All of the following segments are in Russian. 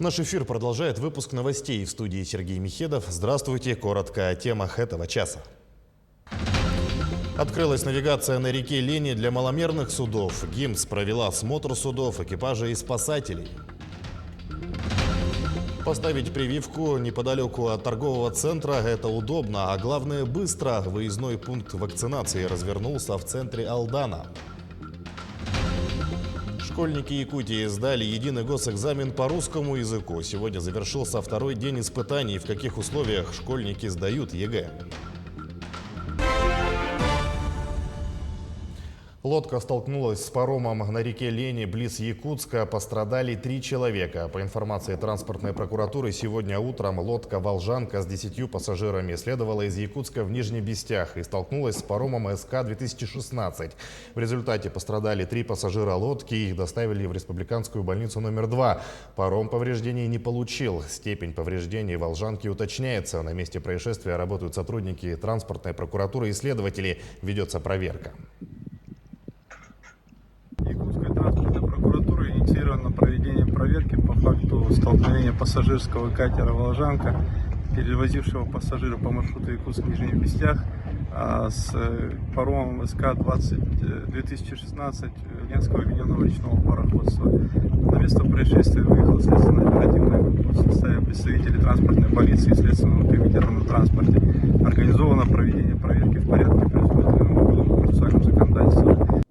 Наш эфир продолжает выпуск новостей. В студии Сергей Михедов. Здравствуйте. Коротко о темах этого часа. Открылась навигация на реке Лени для маломерных судов. ГИМС провела осмотр судов, экипажей и спасателей. Поставить прививку неподалеку от торгового центра – это удобно, а главное – быстро. Выездной пункт вакцинации развернулся в центре Алдана. Школьники Якутии сдали единый госэкзамен по русскому языку. Сегодня завершился второй день испытаний. В каких условиях школьники сдают ЕГЭ? Лодка столкнулась с паромом на реке Лени близ Якутска. Пострадали 3 человека. По информации транспортной прокуратуры, сегодня утром лодка «Волжанка» с 10 пассажирами следовала из Якутска в Нижнебестях и столкнулась с паромом СК-2016. В результате пострадали 3 пассажира лодки. Их доставили в республиканскую больницу номер 2. Паром повреждений не получил. Степень повреждений «Волжанки» уточняется. На месте происшествия работают сотрудники транспортной прокуратуры и следователи. Ведется проверка. Якутской транспортной прокуратурой инициировано проведение проверки по факту столкновения пассажирского катера «Волжанка», перевозившего пассажира по маршруту Якутск-Нижнебестях, с паромом СК-2016 Ленского объединенного речного пароходства. На место происшествия выехала следственно-оперативная группа в составе представителей транспортной полиции и Следственного комитета на транспорте. Организовано проведение проверки в порядке, предусмотренном процессуальным законодательством.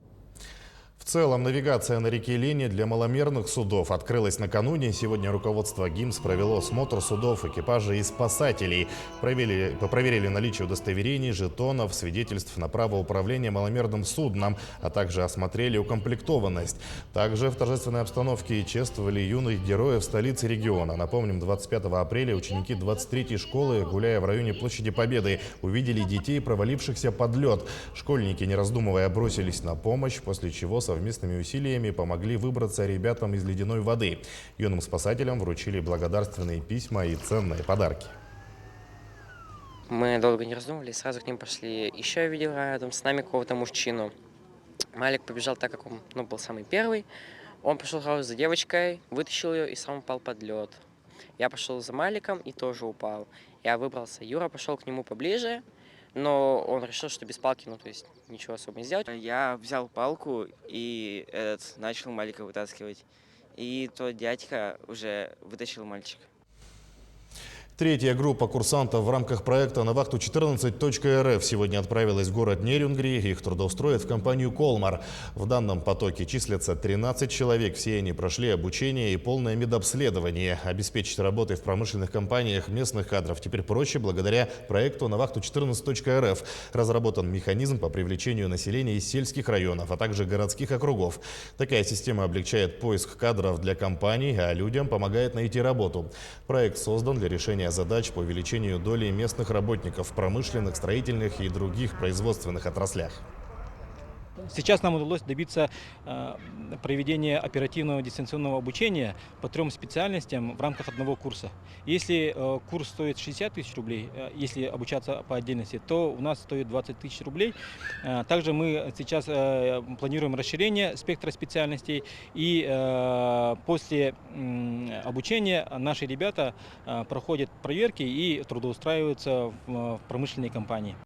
В целом, навигация на реке Лени для маломерных судов открылась накануне. Сегодня руководство ГИМС провело осмотр судов, экипажей и спасателей. Проверили наличие удостоверений, жетонов, свидетельств на право управления маломерным судном, а также осмотрели укомплектованность. Также в торжественной обстановке чествовали юных героев столицы региона. Напомним, 25 апреля ученики 23-й школы, гуляя в районе Площади Победы, увидели детей, провалившихся под лед. Школьники, не раздумывая, бросились на помощь, после чего совместными усилиями помогли выбраться ребятам из ледяной воды. Юным спасателям вручили благодарственные письма и ценные подарки. Мы долго не раздумывали, сразу к ним пошли. Еще я видел рядом с нами какого-то мужчину. Малик побежал, так как он был самый первый. Он пошел сразу за девочкой, вытащил ее и сам упал под лед. Я пошел за Маликом и тоже упал. Я выбрался. Юра пошел к нему поближе, но он решил, что без палки, то есть ничего особо не сделать. Я взял палку и начал Малика вытаскивать. И тот дядька уже вытащил мальчика. Третья группа курсантов в рамках проекта «На вахту 14.рф» сегодня отправилась в город Нерюнгри. Их трудоустроят в компанию «Колмар». В данном потоке числятся 13 человек. Все они прошли обучение и полное медобследование. Обеспечить работой в промышленных компаниях местных кадров теперь проще благодаря проекту «На вахту 14.рф». Разработан механизм по привлечению населения из сельских районов, а также городских округов. Такая система облегчает поиск кадров для компаний, а людям помогает найти работу. Проект создан для решения задач по увеличению доли местных работников в промышленных, строительных и других производственных отраслях. Сейчас нам удалось добиться проведения оперативного дистанционного обучения по 3 специальностям в рамках одного курса. Если курс стоит 60 тысяч рублей, если обучаться по отдельности, то у нас стоит 20 тысяч рублей. Также мы сейчас планируем расширение спектра специальностей, и после обучения наши ребята проходят проверки и трудоустраиваются в промышленные компании.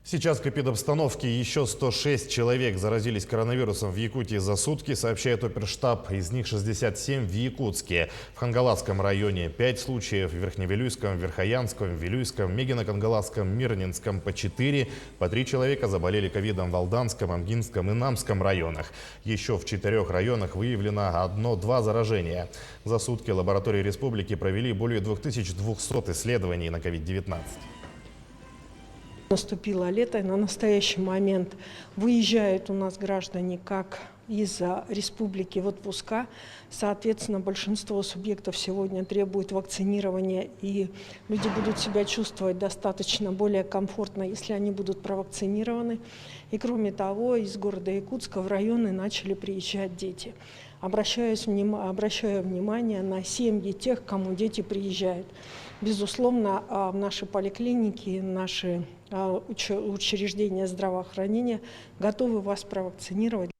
Сейчас к эпидобстановке еще 106 человек заразились коронавирусом в Якутии за сутки, сообщает оперштаб. Из них 67 в Якутске. В Хангаласском районе 5 случаев, в Верхневилюйском, Верхоянском, Вилюйском, Мегино-Кангаласском, Мирнинском по 4. По 3 человека заболели ковидом в Алданском, Амгинском и Намском районах. Еще в 4 районах выявлено 1-2 заражения. За сутки лаборатории республики провели более 2200 исследований на COVID-19. Наступило лето, и на настоящий момент выезжают у нас граждане как из республики в отпуска. Соответственно, большинство субъектов сегодня требует вакцинирования, и люди будут себя чувствовать достаточно более комфортно, если они будут провакцинированы. И кроме того, из города Якутска в районы начали приезжать дети. Обращаю внимание на семьи тех, кому дети приезжают. Безусловно, в наши поликлиники, наши учреждения здравоохранения готовы вас провакцинировать.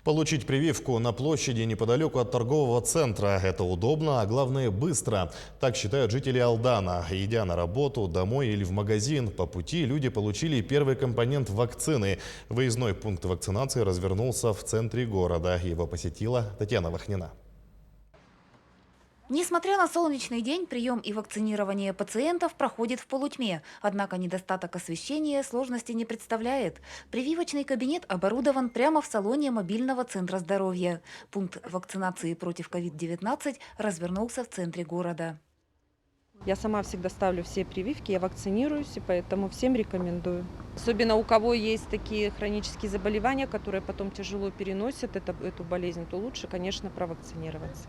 Получить прививку на площади неподалеку от торгового центра – это удобно, а главное – быстро. Так считают жители Алдана. Идя на работу, домой или в магазин, по пути люди получили первый компонент вакцины. Выездной пункт вакцинации развернулся в центре города. Его посетила Татьяна Вахнина. Несмотря на солнечный день, прием и вакцинирование пациентов проходит в полутьме. Однако недостаток освещения сложности не представляет. Прививочный кабинет оборудован прямо в салоне мобильного центра здоровья. Пункт вакцинации против COVID-19 развернулся в центре города. Я сама всегда ставлю все прививки, я вакцинируюсь, и поэтому всем рекомендую. Особенно у кого есть такие хронические заболевания, которые потом тяжело переносят эту болезнь, то лучше, конечно, провакцинироваться.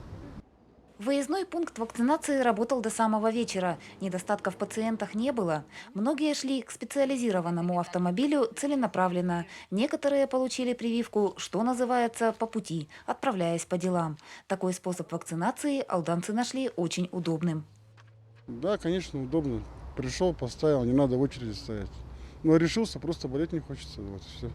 Выездной пункт вакцинации работал до самого вечера. Недостатков в пациентах не было. Многие шли к специализированному автомобилю целенаправленно. Некоторые получили прививку, что называется, по пути, отправляясь по делам. Такой способ вакцинации алданцы нашли очень удобным. Да, конечно, удобно. Пришел, поставил, не надо в очереди стоять. Но решился, просто болеть не хочется. Вот и все.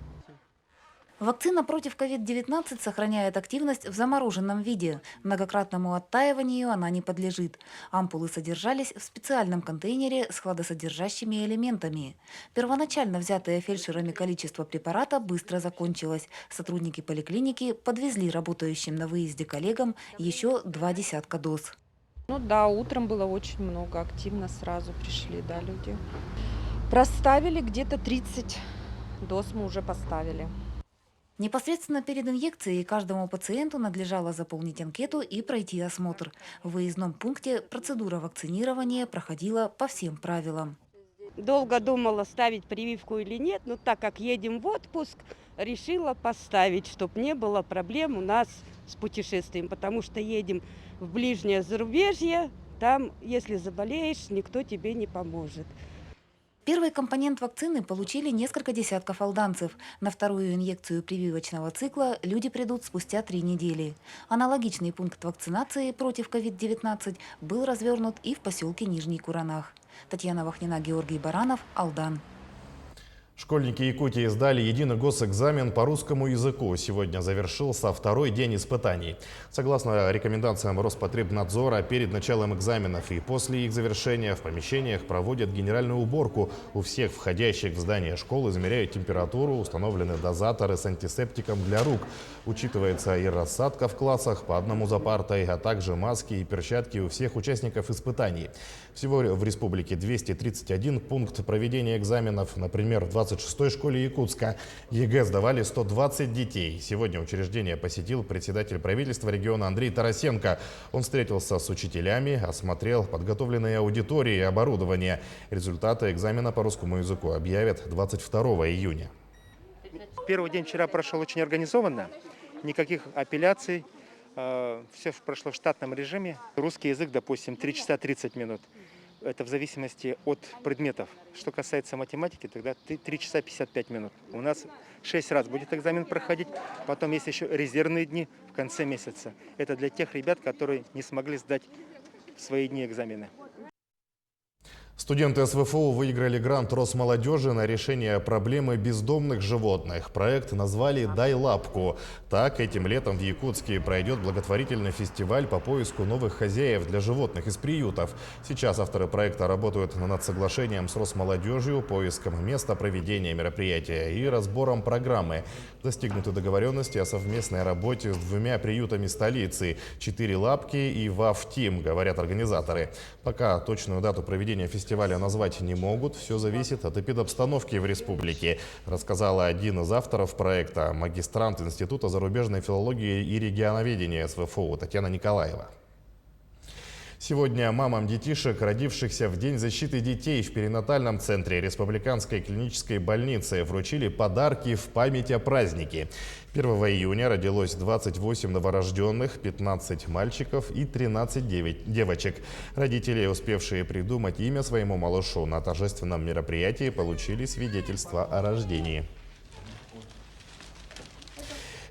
Вакцина против COVID-19 сохраняет активность в замороженном виде. Многократному оттаиванию она не подлежит. Ампулы содержались в специальном контейнере с хладосодержащими элементами. Первоначально взятое фельдшерами количество препарата быстро закончилось. Сотрудники поликлиники подвезли работающим на выезде коллегам еще 2 десятка доз. Ну да, утром было очень много, активно сразу пришли, да, люди. Проставили где-то 30 доз мы уже поставили. Непосредственно перед инъекцией каждому пациенту надлежало заполнить анкету и пройти осмотр. В выездном пункте процедура вакцинирования проходила по всем правилам. Долго думала, ставить прививку или нет, но так как едем в отпуск, решила поставить, чтобы не было проблем у нас с путешествием, потому что едем в ближнее зарубежье, там, если заболеешь, никто тебе не поможет. Первый компонент вакцины получили несколько десятков алданцев. На вторую инъекцию прививочного цикла люди придут спустя 3 недели. Аналогичный пункт вакцинации против COVID-19 был развернут и в поселке Нижний Куранах. Татьяна Вахнина, Георгий Баранов, Алдан. Школьники Якутии сдали единый госэкзамен по русскому языку. Сегодня завершился 2-й день испытаний. Согласно рекомендациям Роспотребнадзора, перед началом экзаменов и после их завершения в помещениях проводят генеральную уборку. У всех входящих в здание школ измеряют температуру, установлены дозаторы с антисептиком для рук. Учитывается и рассадка в классах по одному за партой, а также маски и перчатки у всех участников испытаний. Всего в республике 231 пункт проведения экзаменов. Например, в 26-й школе Якутска ЕГЭ сдавали 120 детей. Сегодня учреждение посетил председатель правительства региона Андрей Тарасенко. Он встретился с учителями, осмотрел подготовленные аудитории и оборудование. Результаты экзамена по русскому языку объявят 22 июня. Первый день вчера прошел очень организованно. Никаких апелляций. Все прошло в штатном режиме. Русский язык, допустим, 3 часа 30 минут. Это в зависимости от предметов. Что касается математики, тогда 3 часа 55 минут. У нас 6 раз будет экзамен проходить. Потом есть еще резервные дни в конце месяца. Это для тех ребят, которые не смогли сдать в свои дни экзамены. Студенты СВФУ выиграли грант Росмолодежи на решение проблемы бездомных животных. Проект назвали «Дай лапку». Так, этим летом в Якутске пройдет благотворительный фестиваль по поиску новых хозяев для животных из приютов. Сейчас авторы проекта работают над соглашением с Росмолодежью, поиском места проведения мероприятия и разбором программы. Достигнуты договоренности о совместной работе с 2 приютами столицы – 4 лапки и ВАФ-Тим, говорят организаторы. Пока точную дату проведения фестиваля назвать не могут. Все зависит от эпидобстановки в республике, рассказала один из авторов проекта, магистрант Института зарубежной филологии и регионоведения СВФУ Татьяна Николаева. Сегодня мамам детишек, родившихся в День защиты детей в перинатальном центре Республиканской клинической больницы, вручили подарки в память о празднике. 1 июня родилось 28 новорожденных, 15 мальчиков и 13 девочек. Родители, успевшие придумать имя своему малышу на торжественном мероприятии, получили свидетельство о рождении.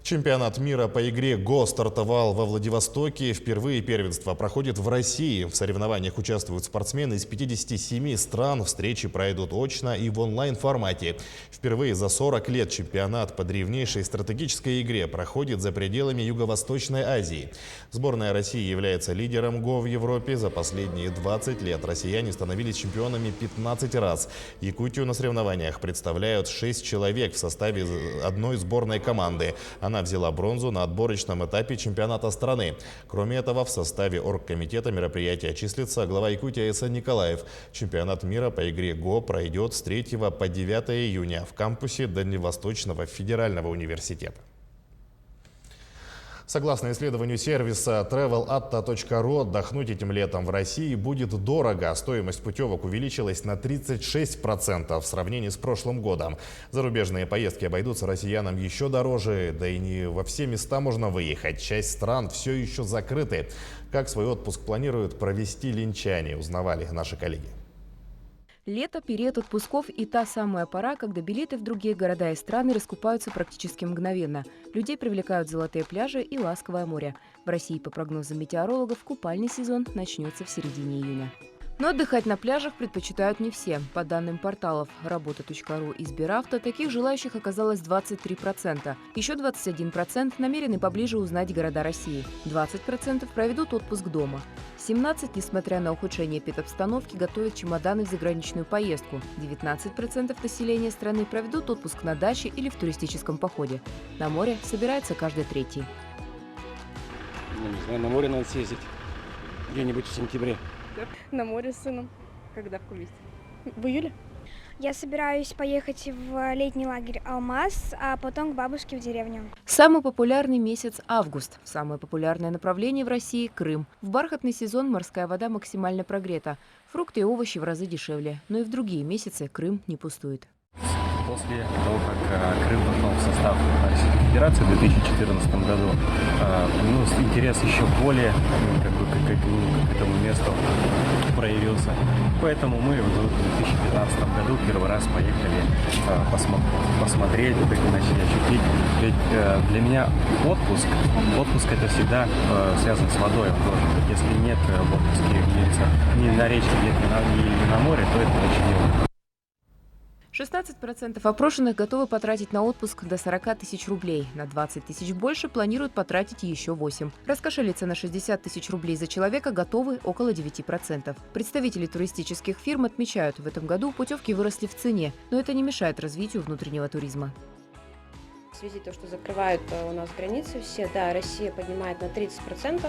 Чемпионат мира по игре «Го» стартовал во Владивостоке. Впервые первенство проходит в России. В соревнованиях участвуют спортсмены из 57 стран. Встречи пройдут очно и в онлайн-формате. Впервые за 40 лет чемпионат по древнейшей стратегической игре проходит за пределами Юго-Восточной Азии. Сборная России является лидером «Го» в Европе. За последние 20 лет россияне становились чемпионами 15 раз. Якутию на соревнованиях представляют 6 человек в составе одной сборной команды. Она взяла бронзу на отборочном этапе чемпионата страны. Кроме этого, в составе оргкомитета мероприятия числится глава Якутии Айсан Николаев. Чемпионат мира по игре «Го» пройдет с 3 по 9 июня в кампусе Дальневосточного федерального университета. Согласно исследованию сервиса TravelAtta.ru, отдохнуть этим летом в России будет дорого. Стоимость путевок увеличилась на 36% в сравнении с прошлым годом. Зарубежные поездки обойдутся россиянам еще дороже, да и не во все места можно выехать. Часть стран все еще закрыты. Как свой отпуск планируют провести линчане, узнавали наши коллеги. Лето, период отпусков и та самая пора, когда билеты в другие города и страны раскупаются практически мгновенно. Людей привлекают золотые пляжи и ласковое море. В России, по прогнозам метеорологов, купальный сезон начнется в середине июня. Но отдыхать на пляжах предпочитают не все. По данным порталов Работа.ру и Сберавто, таких желающих оказалось 23%. Еще 21% намерены поближе узнать города России. 20% проведут отпуск дома. 17%, несмотря на ухудшение педобстановки, готовят чемоданы в заграничную поездку. 19% населения страны проведут отпуск на даче или в туристическом походе. На море собирается каждый третий. Не знаю, на море надо съездить. Где-нибудь в сентябре. На море с сыном. Когда в вместе? В июле? Я собираюсь поехать в летний лагерь «Алмаз», а потом к бабушке в деревню. Самый популярный месяц – август. Самое популярное направление в России – Крым. В бархатный сезон морская вода максимально прогрета. Фрукты и овощи в разы дешевле. Но и в другие месяцы Крым не пустует. После того, как Крым вошел в состав Российской Федерации в 2014 году, интерес еще более к этому месту проявился. Поэтому мы в 2015 году первый раз поехали посмотреть, начали ощутить. Ведь для меня отпуск это всегда связан с водой. Если нет в отпуске ни на речке, ни на море, то это очень дело. 16% опрошенных готовы потратить на отпуск до 40 тысяч рублей. На 20 тысяч больше планируют потратить еще 8. Раскошелиться на 60 тысяч рублей за человека готовы около 9%. Представители туристических фирм отмечают, в этом году путевки выросли в цене, но это не мешает развитию внутреннего туризма. В связи с тем, что закрывают у нас границы все, да, Россия поднимает на 30%.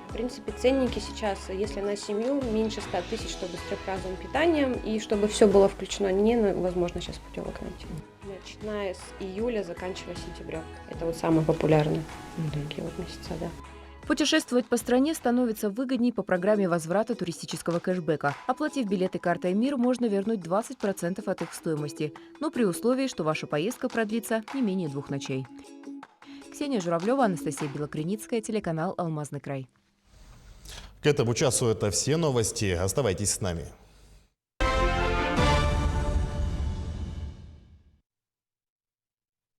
В принципе, ценники сейчас, если на семью, меньше 100 тысяч, чтобы с трехразовым питанием, и чтобы все было включено, невозможно сейчас путевок найти. Начиная с июля, заканчивая сентябрем. Это вот самые популярные такие вот месяца, да. Путешествовать по стране становится выгодней по программе возврата туристического кэшбэка. Оплатив билеты картой «Мир», можно вернуть 20% от их стоимости, но при условии, что ваша поездка продлится не менее 2 ночей. Ксения Журавлева, Анастасия Белокреницкая, телеканал «Алмазный край». К этому часу это все новости. Оставайтесь с нами.